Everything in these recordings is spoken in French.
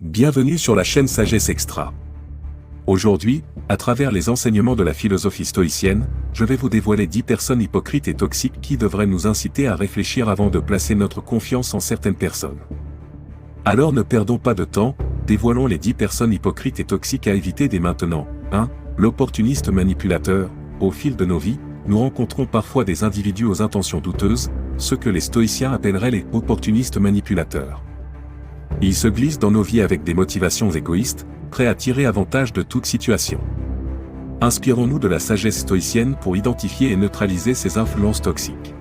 Bienvenue sur la chaîne Sagesse Extra. Aujourd'hui, à travers les enseignements de la philosophie stoïcienne, je vais vous dévoiler 10 personnes hypocrites et toxiques qui devraient nous inciter à réfléchir avant de placer notre confiance en certaines personnes. Alors ne perdons pas de temps, dévoilons les 10 personnes hypocrites et toxiques à éviter dès maintenant. 1. L'opportuniste manipulateur. Au fil de nos vies, nous rencontrons parfois des individus aux intentions douteuses, ceux que les stoïciens appelleraient les opportunistes manipulateurs. Ils se glissent dans nos vies avec des motivations égoïstes, prêts à tirer avantage de toute situation. Inspirons-nous de la sagesse stoïcienne pour identifier et neutraliser ces influences toxiques.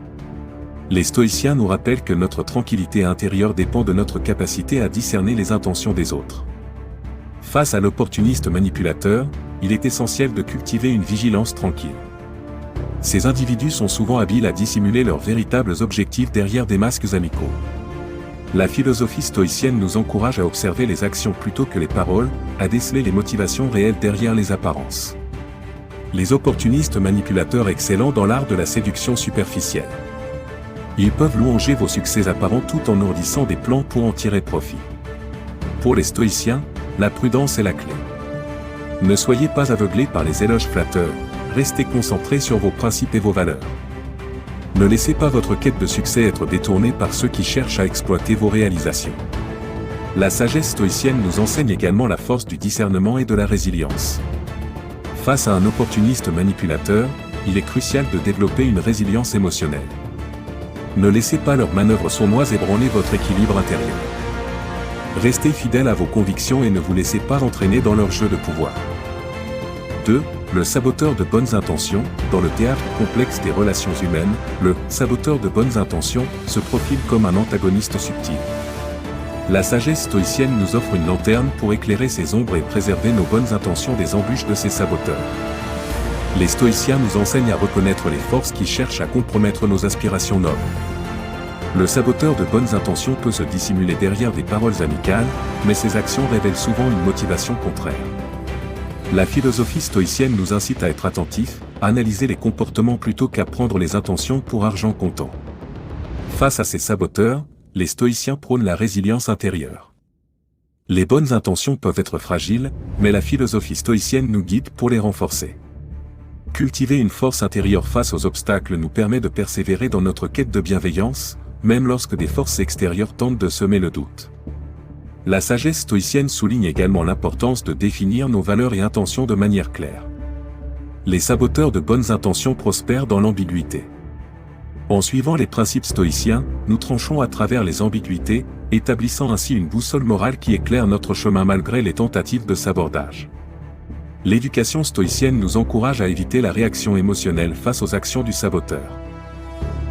Les stoïciens nous rappellent que notre tranquillité intérieure dépend de notre capacité à discerner les intentions des autres. Face à l'opportuniste manipulateur, il est essentiel de cultiver une vigilance tranquille. Ces individus sont souvent habiles à dissimuler leurs véritables objectifs derrière des masques amicaux. La philosophie stoïcienne nous encourage à observer les actions plutôt que les paroles, à déceler les motivations réelles derrière les apparences. Les opportunistes manipulateurs excellents dans l'art de la séduction superficielle. Ils peuvent louanger vos succès apparents tout en ourdissant des plans pour en tirer profit. Pour les stoïciens, la prudence est la clé. Ne soyez pas aveuglés par les éloges flatteurs, restez concentrés sur vos principes et vos valeurs. Ne laissez pas votre quête de succès être détournée par ceux qui cherchent à exploiter vos réalisations. La sagesse stoïcienne nous enseigne également la force du discernement et de la résilience. Face à un opportuniste manipulateur, il est crucial de développer une résilience émotionnelle. Ne laissez pas leurs manœuvres sournoises ébranler votre équilibre intérieur. Restez fidèles à vos convictions et ne vous laissez pas entraîner dans leur jeu de pouvoir. 2. Le saboteur de bonnes intentions. Dans le théâtre complexe des relations humaines, le saboteur de bonnes intentions se profile comme un antagoniste subtil. La sagesse stoïcienne nous offre une lanterne pour éclairer ces ombres et préserver nos bonnes intentions des embûches de ces saboteurs. Les stoïciens nous enseignent à reconnaître les forces qui cherchent à compromettre nos aspirations nobles. Le saboteur de bonnes intentions peut se dissimuler derrière des paroles amicales, mais ses actions révèlent souvent une motivation contraire. La philosophie stoïcienne nous incite à être attentifs, à analyser les comportements plutôt qu'à prendre les intentions pour argent comptant. Face à ces saboteurs, les stoïciens prônent la résilience intérieure. Les bonnes intentions peuvent être fragiles, mais la philosophie stoïcienne nous guide pour les renforcer. Cultiver une force intérieure face aux obstacles nous permet de persévérer dans notre quête de bienveillance, même lorsque des forces extérieures tentent de semer le doute. La sagesse stoïcienne souligne également l'importance de définir nos valeurs et intentions de manière claire. Les saboteurs de bonnes intentions prospèrent dans l'ambiguïté. En suivant les principes stoïciens, nous tranchons à travers les ambiguïtés, établissant ainsi une boussole morale qui éclaire notre chemin malgré les tentatives de sabordage. L'éducation stoïcienne nous encourage à éviter la réaction émotionnelle face aux actions du saboteur.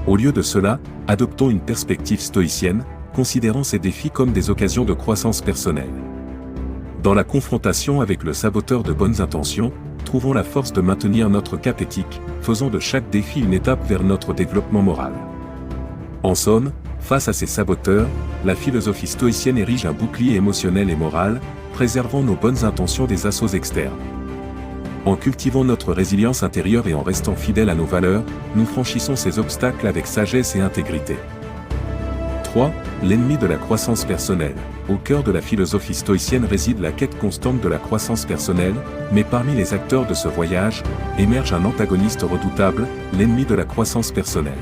Au lieu de cela, adoptons une perspective stoïcienne, considérant ces défis comme des occasions de croissance personnelle. Dans la confrontation avec le saboteur de bonnes intentions, trouvons la force de maintenir notre cap éthique, faisant de chaque défi une étape vers notre développement moral. En somme, face à ces saboteurs, la philosophie stoïcienne érige un bouclier émotionnel et moral, préservant nos bonnes intentions des assauts externes. En cultivant notre résilience intérieure et en restant fidèles à nos valeurs, nous franchissons ces obstacles avec sagesse et intégrité. 3. L'ennemi de la croissance personnelle. Au cœur de la philosophie stoïcienne réside la quête constante de la croissance personnelle, mais parmi les acteurs de ce voyage, émerge un antagoniste redoutable, l'ennemi de la croissance personnelle.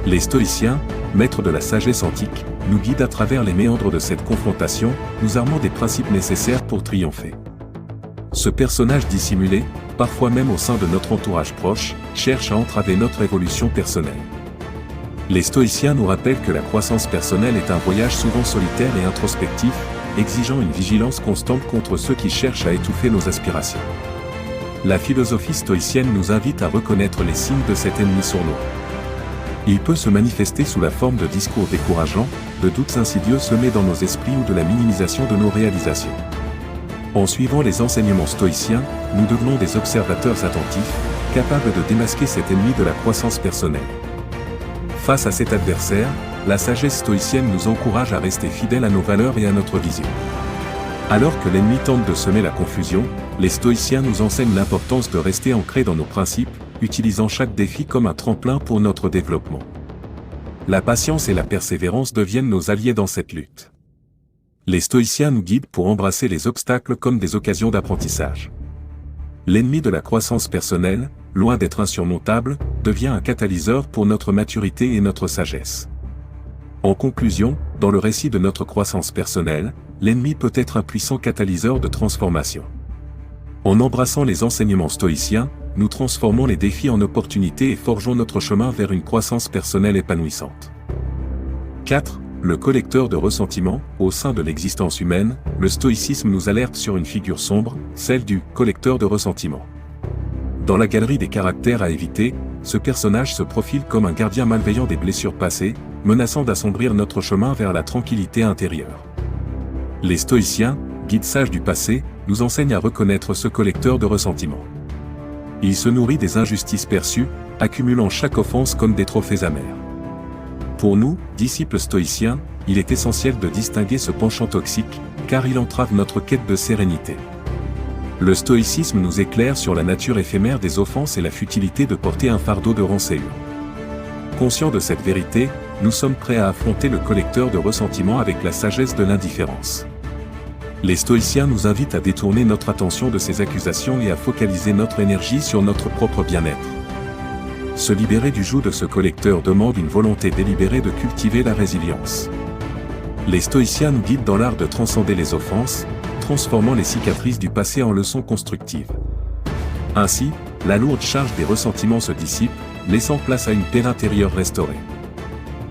Les stoïciens, maîtres de la sagesse antique, nous guident à travers les méandres de cette confrontation, nous armant des principes nécessaires pour triompher. Ce personnage dissimulé, parfois même au sein de notre entourage proche, cherche à entraver notre évolution personnelle. Les stoïciens nous rappellent que la croissance personnelle est un voyage souvent solitaire et introspectif, exigeant une vigilance constante contre ceux qui cherchent à étouffer nos aspirations. La philosophie stoïcienne nous invite à reconnaître les signes de cet ennemi sournois. Il peut se manifester sous la forme de discours décourageants, de doutes insidieux semés dans nos esprits ou de la minimisation de nos réalisations. En suivant les enseignements stoïciens, nous devenons des observateurs attentifs, capables de démasquer cet ennemi de la croissance personnelle. Face à cet adversaire, la sagesse stoïcienne nous encourage à rester fidèles à nos valeurs et à notre vision. Alors que l'ennemi tente de semer la confusion, les stoïciens nous enseignent l'importance de rester ancrés dans nos principes, utilisant chaque défi comme un tremplin pour notre développement. La patience et la persévérance deviennent nos alliés dans cette lutte. Les stoïciens nous guident pour embrasser les obstacles comme des occasions d'apprentissage. L'ennemi de la croissance personnelle, loin d'être insurmontable, devient un catalyseur pour notre maturité et notre sagesse. En conclusion, dans le récit de notre croissance personnelle, l'ennemi peut être un puissant catalyseur de transformation. En embrassant les enseignements stoïciens, nous transformons les défis en opportunités et forgeons notre chemin vers une croissance personnelle épanouissante. 4. Le collecteur de ressentiments. Au sein de l'existence humaine, le stoïcisme nous alerte sur une figure sombre, celle du collecteur de ressentiments. Dans la galerie des caractères à éviter, ce personnage se profile comme un gardien malveillant des blessures passées, menaçant d'assombrir notre chemin vers la tranquillité intérieure. Les stoïciens, guides sages du passé, nous enseignent à reconnaître ce collecteur de ressentiments. Il se nourrit des injustices perçues, accumulant chaque offense comme des trophées amers. Pour nous, disciples stoïciens, il est essentiel de distinguer ce penchant toxique, car il entrave notre quête de sérénité. Le stoïcisme nous éclaire sur la nature éphémère des offenses et la futilité de porter un fardeau de rancœur. Conscients de cette vérité, nous sommes prêts à affronter le collecteur de ressentiments avec la sagesse de l'indifférence. Les stoïciens nous invitent à détourner notre attention de ces accusations et à focaliser notre énergie sur notre propre bien-être. Se libérer du joug de ce collecteur demande une volonté délibérée de cultiver la résilience. Les stoïciens nous guident dans l'art de transcender les offenses, transformant les cicatrices du passé en leçons constructives. Ainsi, la lourde charge des ressentiments se dissipe, laissant place à une paix intérieure restaurée.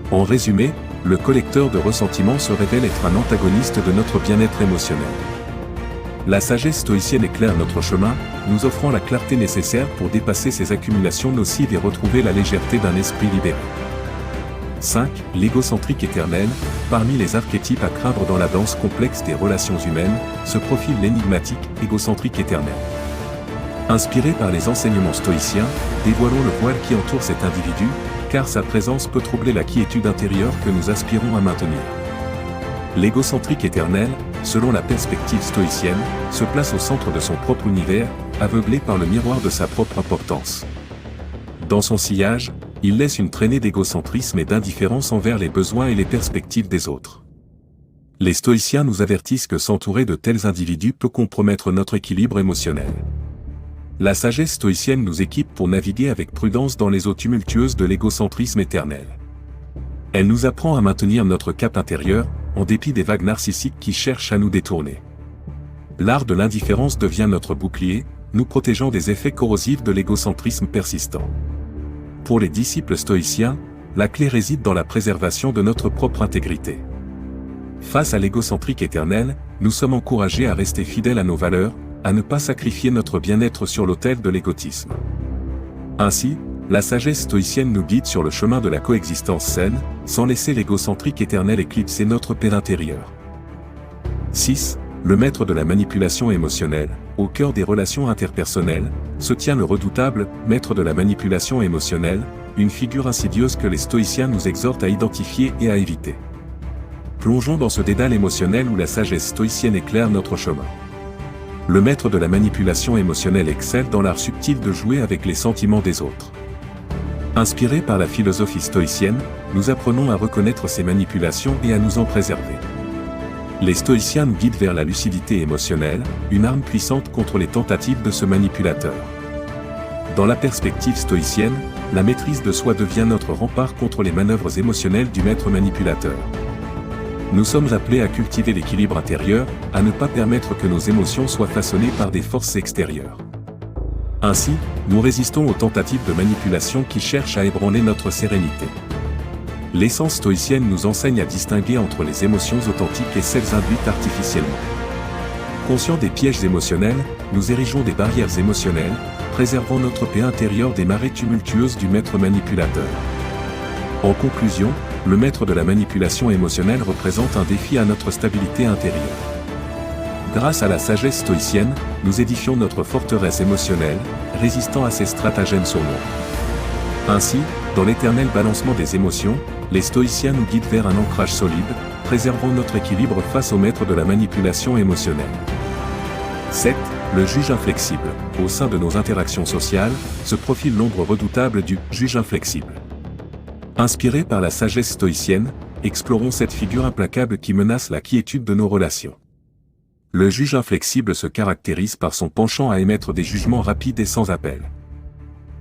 En résumé, le collecteur de ressentiments se révèle être un antagoniste de notre bien-être émotionnel. La sagesse stoïcienne éclaire notre chemin, nous offrant la clarté nécessaire pour dépasser ces accumulations nocives et retrouver la légèreté d'un esprit libéré. 5. L'égocentrique éternel. Parmi les archétypes à craindre dans la danse complexe des relations humaines, se profile l'énigmatique égocentrique éternel. Inspiré par les enseignements stoïciens, dévoilons le voile qui entoure cet individu, car sa présence peut troubler la quiétude intérieure que nous aspirons à maintenir. L'égocentrique éternel, selon la perspective stoïcienne, se place au centre de son propre univers, aveuglé par le miroir de sa propre importance. Dans son sillage, il laisse une traînée d'égocentrisme et d'indifférence envers les besoins et les perspectives des autres. Les stoïciens nous avertissent que s'entourer de tels individus peut compromettre notre équilibre émotionnel. La sagesse stoïcienne nous équipe pour naviguer avec prudence dans les eaux tumultueuses de l'égocentrisme éternel. Elle nous apprend à maintenir notre cap intérieur, en dépit des vagues narcissiques qui cherchent à nous détourner. L'art de l'indifférence devient notre bouclier, nous protégeant des effets corrosifs de l'égocentrisme persistant. Pour les disciples stoïciens, la clé réside dans la préservation de notre propre intégrité. Face à l'égocentrique éternel, nous sommes encouragés à rester fidèles à nos valeurs, à ne pas sacrifier notre bien-être sur l'autel de l'égotisme. Ainsi, la sagesse stoïcienne nous guide sur le chemin de la coexistence saine, sans laisser l'égocentrique éternel éclipser notre paix intérieure. 6. Le maître de la manipulation émotionnelle. Au cœur des relations interpersonnelles, se tient le redoutable maître de la manipulation émotionnelle, une figure insidieuse que les stoïciens nous exhortent à identifier et à éviter. Plongeons dans ce dédale émotionnel où la sagesse stoïcienne éclaire notre chemin. Le maître de la manipulation émotionnelle excelle dans l'art subtil de jouer avec les sentiments des autres. Inspirés par la philosophie stoïcienne, nous apprenons à reconnaître ces manipulations et à nous en préserver. Les stoïciens nous guident vers la lucidité émotionnelle, une arme puissante contre les tentatives de ce manipulateur. Dans la perspective stoïcienne, la maîtrise de soi devient notre rempart contre les manœuvres émotionnelles du maître manipulateur. Nous sommes appelés à cultiver l'équilibre intérieur, à ne pas permettre que nos émotions soient façonnées par des forces extérieures. Ainsi, nous résistons aux tentatives de manipulation qui cherchent à ébranler notre sérénité. L'essence stoïcienne nous enseigne à distinguer entre les émotions authentiques et celles induites artificiellement. Conscients des pièges émotionnels, nous érigeons des barrières émotionnelles, préservant notre paix intérieure des marées tumultueuses du maître manipulateur. En conclusion, le maître de la manipulation émotionnelle représente un défi à notre stabilité intérieure. Grâce à la sagesse stoïcienne, nous édifions notre forteresse émotionnelle, résistant à ses stratagèmes sournois. Ainsi, dans l'éternel balancement des émotions, les stoïciens nous guident vers un ancrage solide, préservant notre équilibre face au maître de la manipulation émotionnelle. 7. Le juge inflexible. Au sein de nos interactions sociales, se profile l'ombre redoutable du juge inflexible. Inspiré par la sagesse stoïcienne, explorons cette figure implacable qui menace la quiétude de nos relations. Le juge inflexible se caractérise par son penchant à émettre des jugements rapides et sans appel.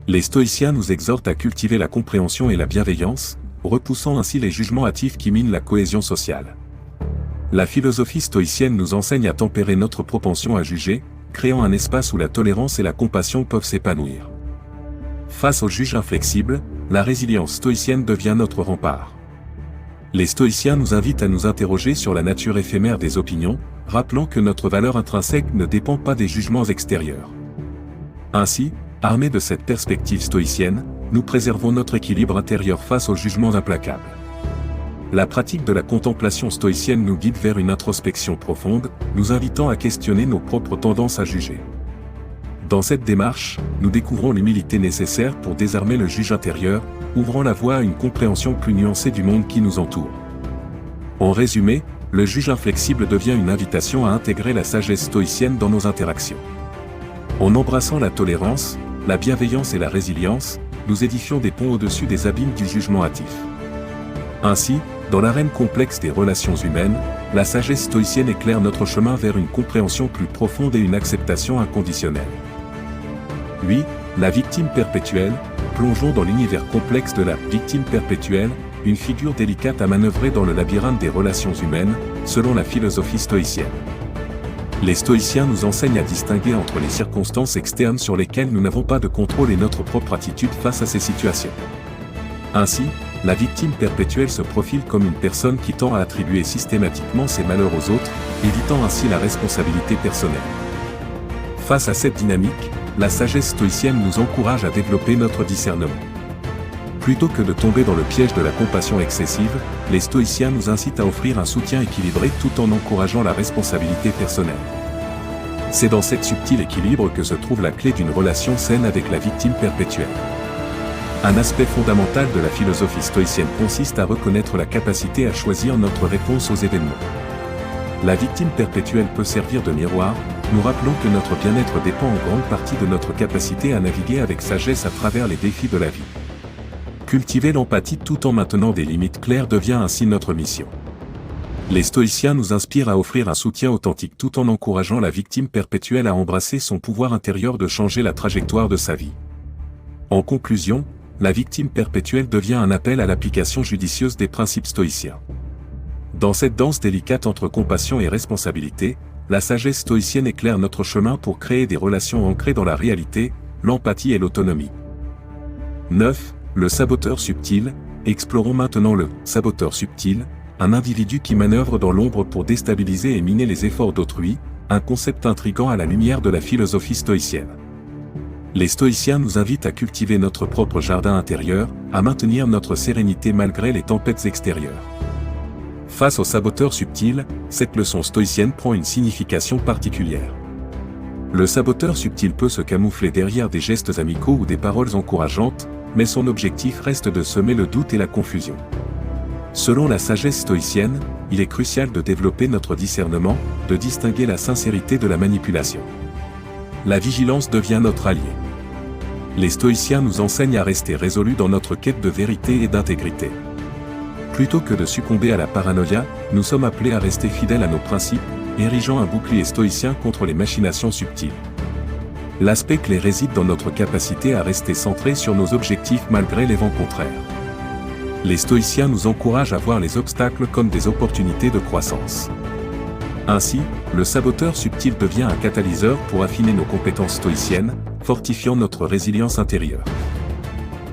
Les stoïciens nous exhortent à cultiver la compréhension et la bienveillance, repoussant ainsi les jugements hâtifs qui minent la cohésion sociale. La philosophie stoïcienne nous enseigne à tempérer notre propension à juger, créant un espace où la tolérance et la compassion peuvent s'épanouir. Face au juge inflexible, la résilience stoïcienne devient notre rempart. Les stoïciens nous invitent à nous interroger sur la nature éphémère des opinions, rappelant que notre valeur intrinsèque ne dépend pas des jugements extérieurs. Ainsi, armés de cette perspective stoïcienne, nous préservons notre équilibre intérieur face aux jugements implacables. La pratique de la contemplation stoïcienne nous guide vers une introspection profonde, nous invitant à questionner nos propres tendances à juger. Dans cette démarche, nous découvrons l'humilité nécessaire pour désarmer le juge intérieur, ouvrant la voie à une compréhension plus nuancée du monde qui nous entoure. En résumé, le juge inflexible devient une invitation à intégrer la sagesse stoïcienne dans nos interactions. En embrassant la tolérance, la bienveillance et la résilience, nous édifions des ponts au-dessus des abîmes du jugement hâtif. Ainsi, dans l'arène complexe des relations humaines, la sagesse stoïcienne éclaire notre chemin vers une compréhension plus profonde et une acceptation inconditionnelle. Oui, la victime perpétuelle, plongeons dans l'univers complexe de la victime perpétuelle, une figure délicate à manœuvrer dans le labyrinthe des relations humaines, selon la philosophie stoïcienne. Les stoïciens nous enseignent à distinguer entre les circonstances externes sur lesquelles nous n'avons pas de contrôle et notre propre attitude face à ces situations. Ainsi, la victime perpétuelle se profile comme une personne qui tend à attribuer systématiquement ses malheurs aux autres, évitant ainsi la responsabilité personnelle. Face à cette dynamique, la sagesse stoïcienne nous encourage à développer notre discernement. Plutôt que de tomber dans le piège de la compassion excessive, les stoïciens nous incitent à offrir un soutien équilibré tout en encourageant la responsabilité personnelle. C'est dans cet subtil équilibre que se trouve la clé d'une relation saine avec la victime perpétuelle. Un aspect fondamental de la philosophie stoïcienne consiste à reconnaître la capacité à choisir notre réponse aux événements. La victime perpétuelle peut servir de miroir, nous rappelant que notre bien-être dépend en grande partie de notre capacité à naviguer avec sagesse à travers les défis de la vie. Cultiver l'empathie tout en maintenant des limites claires devient ainsi notre mission. Les stoïciens nous inspirent à offrir un soutien authentique tout en encourageant la victime perpétuelle à embrasser son pouvoir intérieur de changer la trajectoire de sa vie. En conclusion, la victime perpétuelle devient un appel à l'application judicieuse des principes stoïciens. Dans cette danse délicate entre compassion et responsabilité, la sagesse stoïcienne éclaire notre chemin pour créer des relations ancrées dans la réalité, l'empathie et l'autonomie. 9. Le saboteur subtil. Explorons maintenant le saboteur subtil, un individu qui manœuvre dans l'ombre pour déstabiliser et miner les efforts d'autrui, un concept intrigant à la lumière de la philosophie stoïcienne. Les stoïciens nous invitent à cultiver notre propre jardin intérieur, à maintenir notre sérénité malgré les tempêtes extérieures. Face au saboteur subtil, cette leçon stoïcienne prend une signification particulière. Le saboteur subtil peut se camoufler derrière des gestes amicaux ou des paroles encourageantes, mais son objectif reste de semer le doute et la confusion. Selon la sagesse stoïcienne, il est crucial de développer notre discernement, de distinguer la sincérité de la manipulation. La vigilance devient notre allié. Les stoïciens nous enseignent à rester résolus dans notre quête de vérité et d'intégrité. Plutôt que de succomber à la paranoïa, nous sommes appelés à rester fidèles à nos principes, érigeant un bouclier stoïcien contre les machinations subtiles. L'aspect clé réside dans notre capacité à rester centrés sur nos objectifs malgré les vents contraires. Les stoïciens nous encouragent à voir les obstacles comme des opportunités de croissance. Ainsi, le saboteur subtil devient un catalyseur pour affiner nos compétences stoïciennes, fortifiant notre résilience intérieure.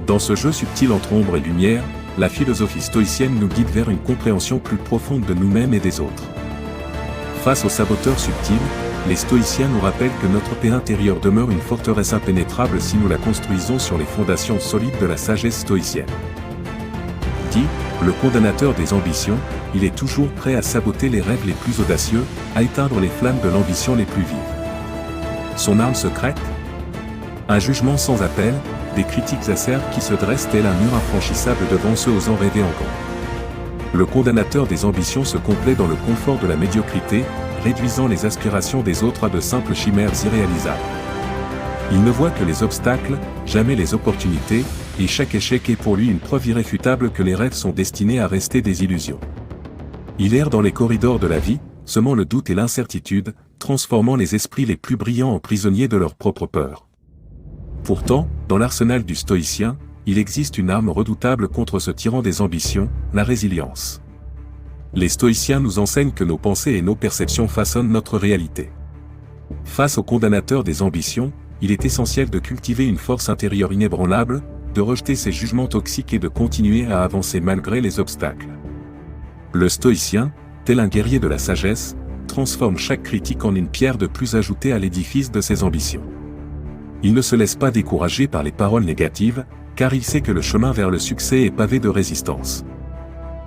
Dans ce jeu subtil entre ombre et lumière, la philosophie stoïcienne nous guide vers une compréhension plus profonde de nous-mêmes et des autres. Face au saboteur subtil, les stoïciens nous rappellent que notre paix intérieure demeure une forteresse impénétrable si nous la construisons sur les fondations solides de la sagesse stoïcienne. Dit, le condamnateur des ambitions, il est toujours prêt à saboter les rêves les plus audacieux, à éteindre les flammes de l'ambition les plus vives. Son arme secrète ? Un jugement sans appel, des critiques acerbes qui se dressent tel un mur infranchissable devant ceux osant rêver encore. Le condamnateur des ambitions se complaît dans le confort de la médiocrité, réduisant les aspirations des autres à de simples chimères irréalisables. Il ne voit que les obstacles, jamais les opportunités, et chaque échec est pour lui une preuve irréfutable que les rêves sont destinés à rester des illusions. Il erre dans les corridors de la vie, semant le doute et l'incertitude, transformant les esprits les plus brillants en prisonniers de leur propre peur. Pourtant, dans l'arsenal du stoïcien, il existe une arme redoutable contre ce tyran des ambitions, la résilience. Les stoïciens nous enseignent que nos pensées et nos perceptions façonnent notre réalité. Face au condamnateur des ambitions, il est essentiel de cultiver une force intérieure inébranlable, de rejeter ses jugements toxiques et de continuer à avancer malgré les obstacles. Le stoïcien, tel un guerrier de la sagesse, transforme chaque critique en une pierre de plus ajoutée à l'édifice de ses ambitions. Il ne se laisse pas décourager par les paroles négatives, car il sait que le chemin vers le succès est pavé de résistance.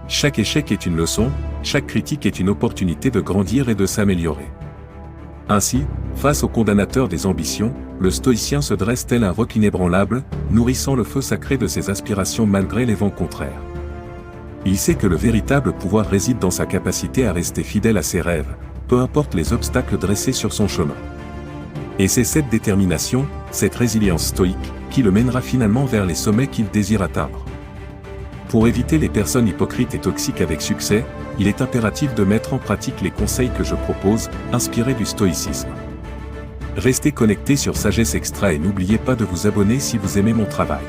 Chaque échec est une leçon, chaque critique est une opportunité de grandir et de s'améliorer. Ainsi, face au condamnateur des ambitions, le stoïcien se dresse tel un roc inébranlable, nourrissant le feu sacré de ses aspirations malgré les vents contraires. Il sait que le véritable pouvoir réside dans sa capacité à rester fidèle à ses rêves, peu importe les obstacles dressés sur son chemin. Et c'est cette détermination, cette résilience stoïque, qui le mènera finalement vers les sommets qu'il désire atteindre. Pour éviter les personnes hypocrites et toxiques avec succès, il est impératif de mettre en pratique les conseils que je propose, inspirés du stoïcisme. Restez connectés sur Sagesse Extra et n'oubliez pas de vous abonner si vous aimez mon travail.